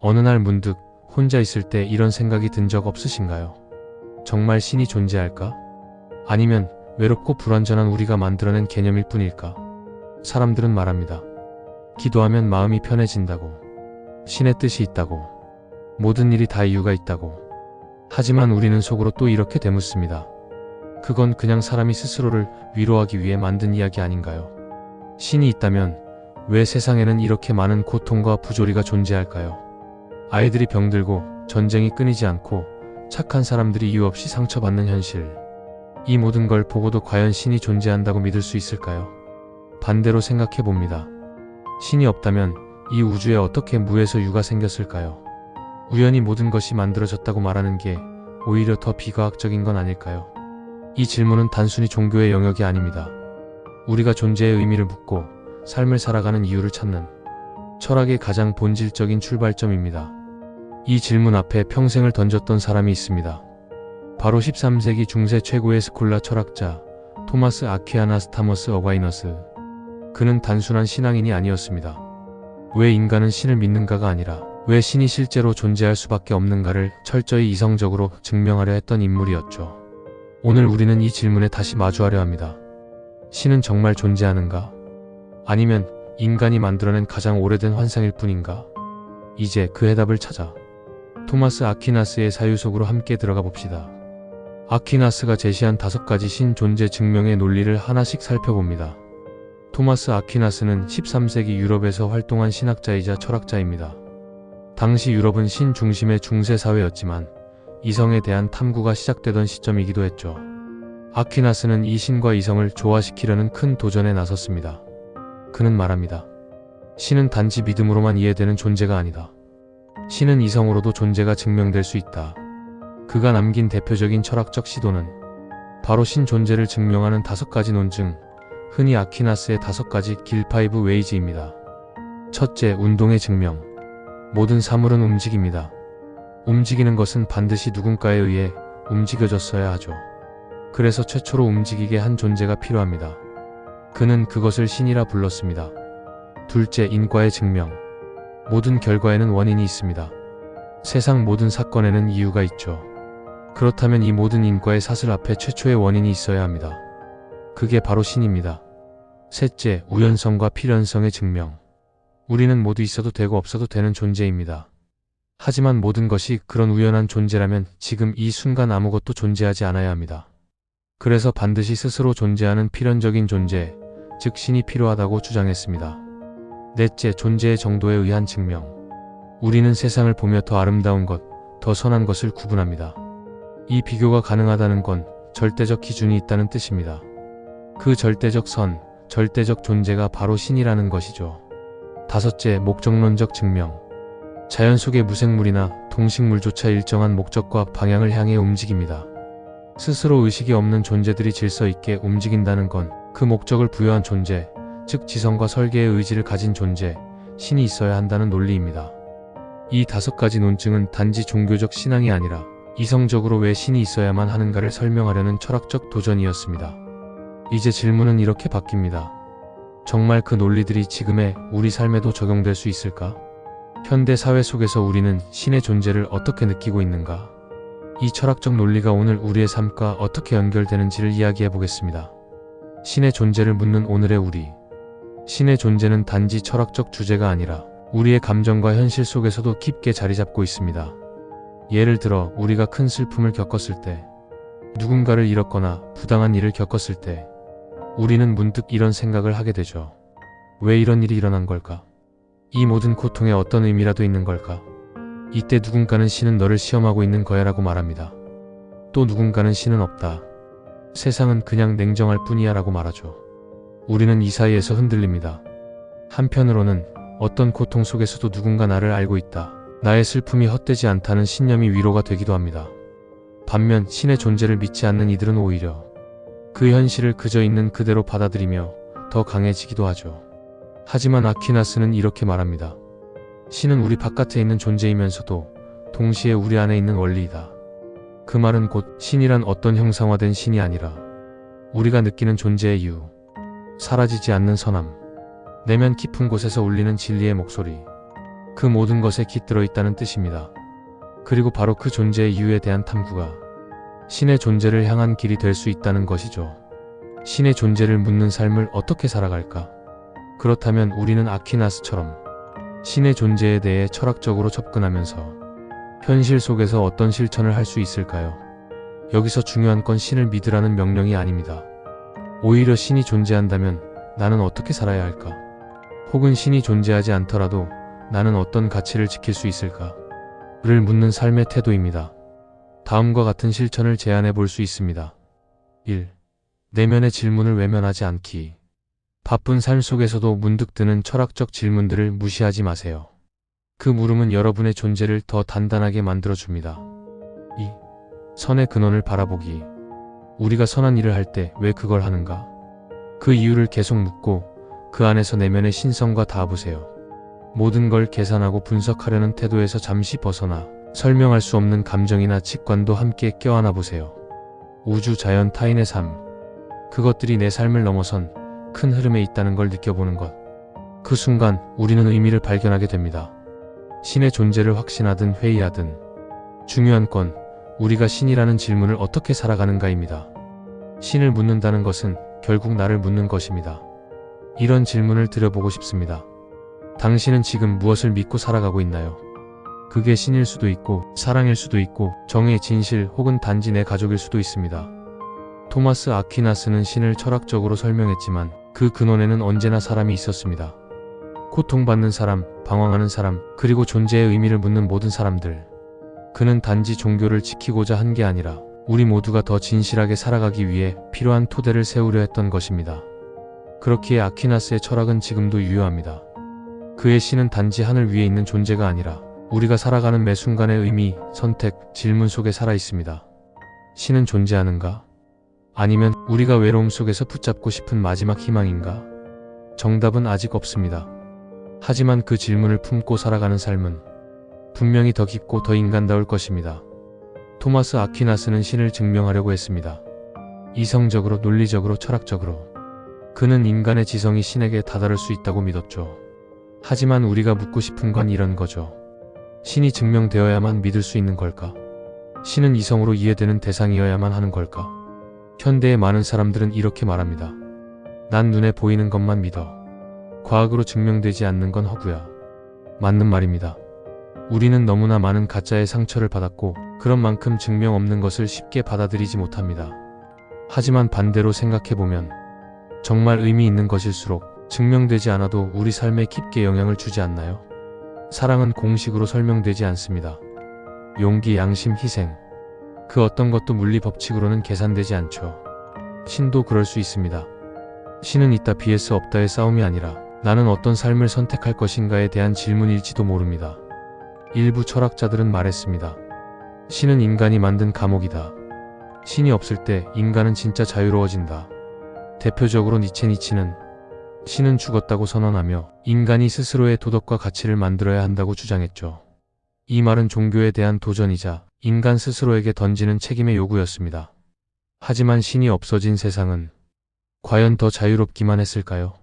어느 날 문득 혼자 있을 때 이런 생각이 든 적 없으신가요? 정말 신이 존재할까? 아니면 외롭고 불완전한 우리가 만들어낸 개념일 뿐일까? 사람들은 말합니다. 기도하면 마음이 편해진다고. 신의 뜻이 있다고. 모든 일이 다 이유가 있다고. 하지만 우리는 속으로 또 이렇게 되묻습니다. 그건 그냥 사람이 스스로를 위로하기 위해 만든 이야기 아닌가요? 신이 있다면 왜 세상에는 이렇게 많은 고통과 부조리가 존재할까요? 아이들이 병들고 전쟁이 끊이지 않고 착한 사람들이 이유 없이 상처받는 현실. 이 모든 걸 보고도 과연 신이 존재한다고 믿을 수 있을까요? 반대로 생각해 봅니다. 신이 없다면 이 우주에 어떻게 무에서 유가 생겼을까요? 우연히 모든 것이 만들어졌다고 말하는 게 오히려 더 비과학적인 건 아닐까요? 이 질문은 단순히 종교의 영역이 아닙니다. 우리가 존재의 의미를 묻고 삶을 살아가는 이유를 찾는 철학의 가장 본질적인 출발점입니다. 이 질문 앞에 평생을 던졌던 사람이 있습니다. 바로 13세기 중세 최고의 스콜라 철학자 토마스 아퀴나스 타머스 어과이너스. 그는 단순한 신앙인이 아니었습니다. 왜 인간은 신을 믿는가가 아니라 왜 신이 실제로 존재할 수밖에 없는가를 철저히 이성적으로 증명하려 했던 인물이었죠. 오늘 우리는 이 질문에 다시 마주하려 합니다. 신은 정말 존재하는가? 아니면 인간이 만들어낸 가장 오래된 환상일 뿐인가? 이제 그 해답을 찾아 토마스 아퀴나스의 사유 속으로 함께 들어가 봅시다. 아퀴나스가 제시한 5가지 신 존재 증명의 논리를 하나씩 살펴봅니다. 토마스 아퀴나스는 13세기 유럽에서 활동한 신학자이자 철학자입니다. 당시 유럽은 신 중심의 중세 사회였지만 이성에 대한 탐구가 시작되던 시점이기도 했죠. 아퀴나스는 이 신과 이성을 조화시키려는 큰 도전에 나섰습니다. 그는 말합니다. 신은 단지 믿음으로만 이해되는 존재가 아니다. 신은 이성으로도 존재가 증명될 수 있다. 그가 남긴 대표적인 철학적 시도는 바로 신 존재를 증명하는 5가지 논증, 흔히 아퀴나스의 5가지 길 파이브 웨이즈입니다. 첫째, 운동의 증명. 모든 사물은 움직입니다. 움직이는 것은 반드시 누군가에 의해 움직여졌어야 하죠. 그래서 최초로 움직이게 한 존재가 필요합니다. 그는 그것을 신이라 불렀습니다. 둘째, 인과의 증명. 모든 결과에는 원인이 있습니다. 세상 모든 사건에는 이유가 있죠. 그렇다면 이 모든 인과의 사슬 앞에 최초의 원인이 있어야 합니다. 그게 바로 신입니다. 셋째, 우연성과 필연성의 증명. 우리는 모두 있어도 되고 없어도 되는 존재입니다. 하지만 모든 것이 그런 우연한 존재라면 지금 이 순간 아무것도 존재하지 않아야 합니다. 그래서 반드시 스스로 존재하는 필연적인 존재, 즉 신이 필요하다고 주장했습니다. 넷째, 존재의 정도에 의한 증명. 우리는 세상을 보며 더 아름다운 것, 더 선한 것을 구분합니다. 이 비교가 가능하다는 건 절대적 기준이 있다는 뜻입니다. 그 절대적 선, 절대적 존재가 바로 신이라는 것이죠. 다섯째, 목적론적 증명. 자연 속의 무생물이나 동식물조차 일정한 목적과 방향을 향해 움직입니다. 스스로 의식이 없는 존재들이 질서 있게 움직인다는 건 그 목적을 부여한 존재, 즉 지성과 설계의 의지를 가진 존재, 신이 있어야 한다는 논리입니다. 이 5가지 논증은 단지 종교적 신앙이 아니라 이성적으로 왜 신이 있어야만 하는가를 설명하려는 철학적 도전이었습니다. 이제 질문은 이렇게 바뀝니다. 정말 그 논리들이 지금의 우리 삶에도 적용될 수 있을까? 현대 사회 속에서 우리는 신의 존재를 어떻게 느끼고 있는가? 이 철학적 논리가 오늘 우리의 삶과 어떻게 연결되는지를 이야기해 보겠습니다. 신의 존재를 묻는 오늘의 우리. 신의 존재는 단지 철학적 주제가 아니라 우리의 감정과 현실 속에서도 깊게 자리 잡고 있습니다. 예를 들어 우리가 큰 슬픔을 겪었을 때, 누군가를 잃었거나 부당한 일을 겪었을 때 우리는 문득 이런 생각을 하게 되죠. 왜 이런 일이 일어난 걸까? 이 모든 고통에 어떤 의미라도 있는 걸까? 이때 누군가는 신은 너를 시험하고 있는 거야 라고 말합니다. 또 누군가는 신은 없다. 세상은 그냥 냉정할 뿐이야 라고 말하죠. 우리는 이 사이에서 흔들립니다. 한편으로는 어떤 고통 속에서도 누군가 나를 알고 있다. 나의 슬픔이 헛되지 않다는 신념이 위로가 되기도 합니다. 반면 신의 존재를 믿지 않는 이들은 오히려 그 현실을 그저 있는 그대로 받아들이며 더 강해지기도 하죠. 하지만 아퀴나스는 이렇게 말합니다. 신은 우리 바깥에 있는 존재이면서도 동시에 우리 안에 있는 원리이다. 그 말은 곧 신이란 어떤 형상화된 신이 아니라 우리가 느끼는 존재의 이유, 사라지지 않는 선함, 내면 깊은 곳에서 울리는 진리의 목소리, 그 모든 것에 깃들어 있다는 뜻입니다. 그리고 바로 그 존재의 이유에 대한 탐구가 신의 존재를 향한 길이 될 수 있다는 것이죠. 신의 존재를 묻는 삶을 어떻게 살아갈까? 그렇다면 우리는 아퀴나스처럼 신의 존재에 대해 철학적으로 접근하면서 현실 속에서 어떤 실천을 할 수 있을까요? 여기서 중요한 건 신을 믿으라는 명령이 아닙니다. 오히려 신이 존재한다면 나는 어떻게 살아야 할까? 혹은 신이 존재하지 않더라도 나는 어떤 가치를 지킬 수 있을까? 를 묻는 삶의 태도입니다. 다음과 같은 실천을 제안해 볼 수 있습니다. 1. 내면의 질문을 외면하지 않기. 바쁜 삶 속에서도 문득 드는 철학적 질문들을 무시하지 마세요. 그 물음은 여러분의 존재를 더 단단하게 만들어줍니다. 2. 선의 근원을 바라보기. 우리가 선한 일을 할 때 왜 그걸 하는가? 그 이유를 계속 묻고 그 안에서 내면의 신성과 닿아보세요. 모든 걸 계산하고 분석하려는 태도에서 잠시 벗어나 설명할 수 없는 감정이나 직관도 함께 껴안아 보세요. 우주, 자연, 타인의 삶. 그것들이 내 삶을 넘어선 큰 흐름에 있다는 걸 느껴보는 것. 그 순간 우리는 의미를 발견하게 됩니다. 신의 존재를 확신하든 회의하든 중요한 건 우리가 신이라는 질문을 어떻게 살아가는가입니다. 신을 묻는다는 것은 결국 나를 묻는 것입니다. 이런 질문을 드려보고 싶습니다. 당신은 지금 무엇을 믿고 살아가고 있나요? 그게 신일 수도 있고 사랑일 수도 있고 정의 진실 혹은 단지 내 가족일 수도 있습니다. 토마스 아퀴나스는 신을 철학적으로 설명했지만 그 근원에는 언제나 사람이 있었습니다. 고통받는 사람, 방황하는 사람, 그리고 존재의 의미를 묻는 모든 사람들. 그는 단지 종교를 지키고자 한 게 아니라 우리 모두가 더 진실하게 살아가기 위해 필요한 토대를 세우려 했던 것입니다. 그렇기에 아퀴나스의 철학은 지금도 유효합니다. 그의 신은 단지 하늘 위에 있는 존재가 아니라 우리가 살아가는 매 순간의 의미, 선택, 질문 속에 살아 있습니다. 신은 존재하는가? 아니면 우리가 외로움 속에서 붙잡고 싶은 마지막 희망인가? 정답은 아직 없습니다. 하지만 그 질문을 품고 살아가는 삶은 분명히 더 깊고 더 인간다울 것입니다. 토마스 아퀴나스는 신을 증명하려고 했습니다. 이성적으로, 논리적으로, 철학적으로. 그는 인간의 지성이 신에게 다다를 수 있다고 믿었죠. 하지만 우리가 묻고 싶은 건 이런 거죠. 신이 증명되어야만 믿을 수 있는 걸까? 신은 이성으로 이해되는 대상이어야만 하는 걸까? 현대의 많은 사람들은 이렇게 말합니다. 난 눈에 보이는 것만 믿어. 과학으로 증명되지 않는 건 허구야. 맞는 말입니다. 우리는 너무나 많은 가짜의 상처를 받았고 그런 만큼 증명 없는 것을 쉽게 받아들이지 못합니다. 하지만 반대로 생각해보면 정말 의미 있는 것일수록 증명되지 않아도 우리 삶에 깊게 영향을 주지 않나요? 사랑은 공식으로 설명되지 않습니다. 용기, 양심, 희생. 그 어떤 것도 물리 법칙으로는 계산되지 않죠. 신도 그럴 수 있습니다. 신은 있다 vs 없다의 싸움이 아니라 나는 어떤 삶을 선택할 것인가에 대한 질문일지도 모릅니다. 일부 철학자들은 말했습니다. 신은 인간이 만든 감옥이다. 신이 없을 때 인간은 진짜 자유로워진다. 대표적으로 니체는 신은 죽었다고 선언하며 인간이 스스로의 도덕과 가치를 만들어야 한다고 주장했죠. 이 말은 종교에 대한 도전이자 인간 스스로에게 던지는 책임의 요구였습니다. 하지만 신이 없어진 세상은 과연 더 자유롭기만 했을까요?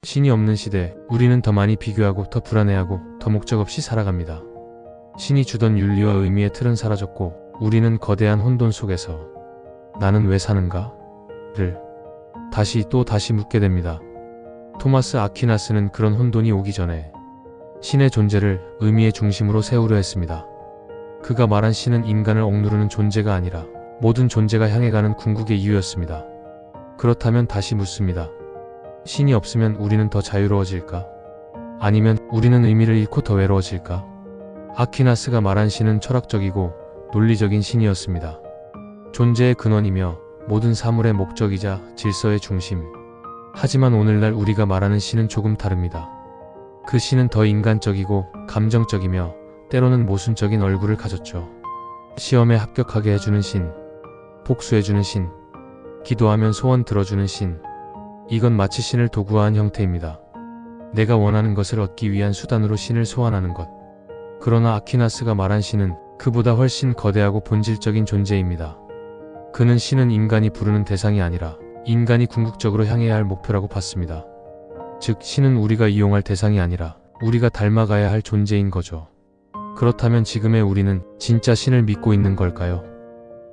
신이 없는 시대, 우리는 더 많이 비교하고 더 불안해하고 더 목적 없이 살아갑니다. 신이 주던 윤리와 의미의 틀은 사라졌고 우리는 거대한 혼돈 속에서 나는 왜 사는가? 를 다시 또 다시 묻게 됩니다. 토마스 아퀴나스는 그런 혼돈이 오기 전에 신의 존재를 의미의 중심으로 세우려 했습니다. 그가 말한 신은 인간을 억누르는 존재가 아니라 모든 존재가 향해 가는 궁극의 이유였습니다. 그렇다면 다시 묻습니다. 신이 없으면 우리는 더 자유로워질까? 아니면 우리는 의미를 잃고 더 외로워질까? 아퀴나스가 말한 신은 철학적이고 논리적인 신이었습니다. 존재의 근원이며 모든 사물의 목적이자 질서의 중심. 하지만 오늘날 우리가 말하는 신은 조금 다릅니다. 그 신은 더 인간적이고 감정적이며 때로는 모순적인 얼굴을 가졌죠. 시험에 합격하게 해주는 신, 복수해주는 신, 기도하면 소원 들어주는 신. 이건 마치 신을 도구화한 형태입니다. 내가 원하는 것을 얻기 위한 수단으로 신을 소환하는 것. 그러나 아퀴나스가 말한 신은 그보다 훨씬 거대하고 본질적인 존재입니다. 그는 신은 인간이 부르는 대상이 아니라 인간이 궁극적으로 향해야 할 목표라고 봤습니다. 즉 신은 우리가 이용할 대상이 아니라 우리가 닮아가야 할 존재인 거죠. 그렇다면 지금의 우리는 진짜 신을 믿고 있는 걸까요?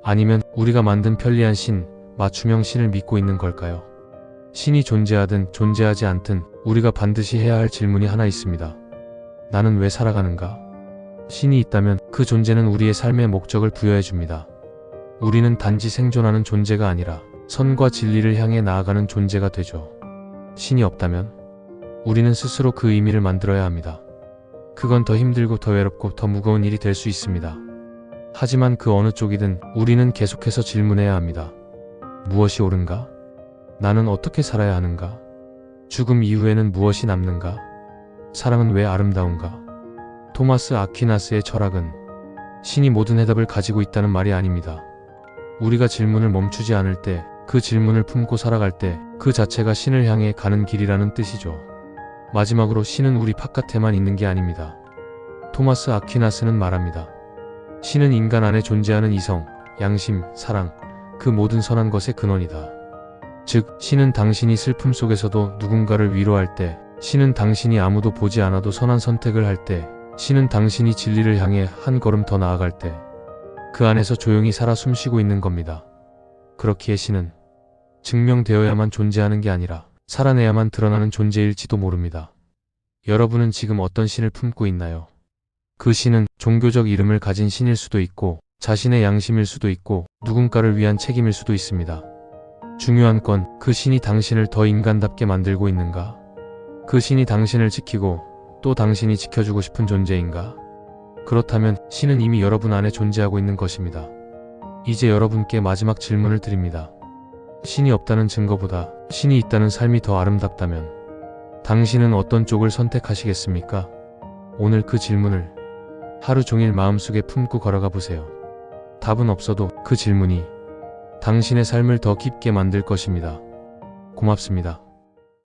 아니면 우리가 만든 편리한 신, 맞춤형 신을 믿고 있는 걸까요? 신이 존재하든 존재하지 않든 우리가 반드시 해야 할 질문이 하나 있습니다. 나는 왜 살아가는가? 신이 있다면 그 존재는 우리의 삶의 목적을 부여해 줍니다. 우리는 단지 생존하는 존재가 아니라 선과 진리를 향해 나아가는 존재가 되죠. 신이 없다면 우리는 스스로 그 의미를 만들어야 합니다. 그건 더 힘들고 더 외롭고 더 무거운 일이 될 수 있습니다. 하지만 그 어느 쪽이든 우리는 계속해서 질문해야 합니다. 무엇이 옳은가? 나는 어떻게 살아야 하는가? 죽음 이후에는 무엇이 남는가? 사랑은 왜 아름다운가? 토마스 아퀴나스의 철학은 신이 모든 해답을 가지고 있다는 말이 아닙니다. 우리가 질문을 멈추지 않을 때, 그 질문을 품고 살아갈 때 그 자체가 신을 향해 가는 길이라는 뜻이죠. 마지막으로 신은 우리 바깥에만 있는 게 아닙니다. 토마스 아퀴나스는 말합니다. 신은 인간 안에 존재하는 이성, 양심, 사랑, 그 모든 선한 것의 근원이다. 즉, 신은 당신이 슬픔 속에서도 누군가를 위로할 때, 신은 당신이 아무도 보지 않아도 선한 선택을 할 때, 신은 당신이 진리를 향해 한 걸음 더 나아갈 때, 그 안에서 조용히 살아 숨쉬고 있는 겁니다. 그렇기에 신은 증명되어야만 존재하는 게 아니라 살아내야만 드러나는 존재일지도 모릅니다. 여러분은 지금 어떤 신을 품고 있나요? 그 신은 종교적 이름을 가진 신일 수도 있고, 자신의 양심일 수도 있고, 누군가를 위한 책임일 수도 있습니다. 중요한 건 그 신이 당신을 더 인간답게 만들고 있는가? 그 신이 당신을 지키고 또 당신이 지켜주고 싶은 존재인가? 그렇다면 신은 이미 여러분 안에 존재하고 있는 것입니다. 이제 여러분께 마지막 질문을 드립니다. 신이 없다는 증거보다 신이 있다는 삶이 더 아름답다면 당신은 어떤 쪽을 선택하시겠습니까? 오늘 그 질문을 하루 종일 마음속에 품고 걸어가 보세요. 답은 없어도 그 질문이 당신의 삶을 더 깊게 만들 것입니다. 고맙습니다.